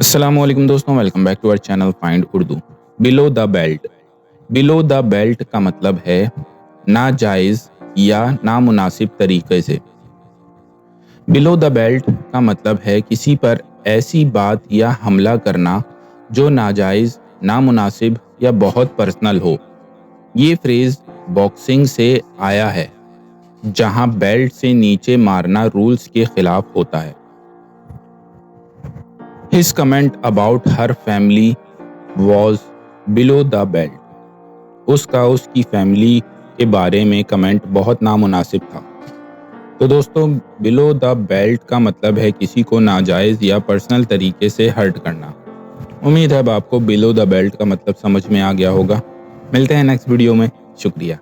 السلام علیکم دوستوں، welcome back to our channel find Urdu. Below the belt. Below the belt کا مطلب ہے ناجائز یا نامناسب طریقے سے۔ بلو دا بیلٹ کا مطلب ہے کسی پر ایسی بات یا حملہ کرنا جو ناجائز، نامناسب یا بہت پرسنل ہو۔ یہ فریز باکسنگ سے آیا ہے جہاں بیلٹ سے نیچے مارنا رولز کے خلاف ہوتا ہے۔ His comment about her family was below the belt۔ اس کی فیملی کے بارے میں کمنٹ بہت نامناسب تھا۔ تو دوستوں، below the belt کا مطلب ہے کسی کو ناجائز یا پرسنل طریقے سے ہرٹ کرنا۔ امید ہے اب آپ کو below the belt کا مطلب سمجھ میں آ گیا ہوگا۔ ملتے ہیں نیکسٹ ویڈیو میں، شکریہ۔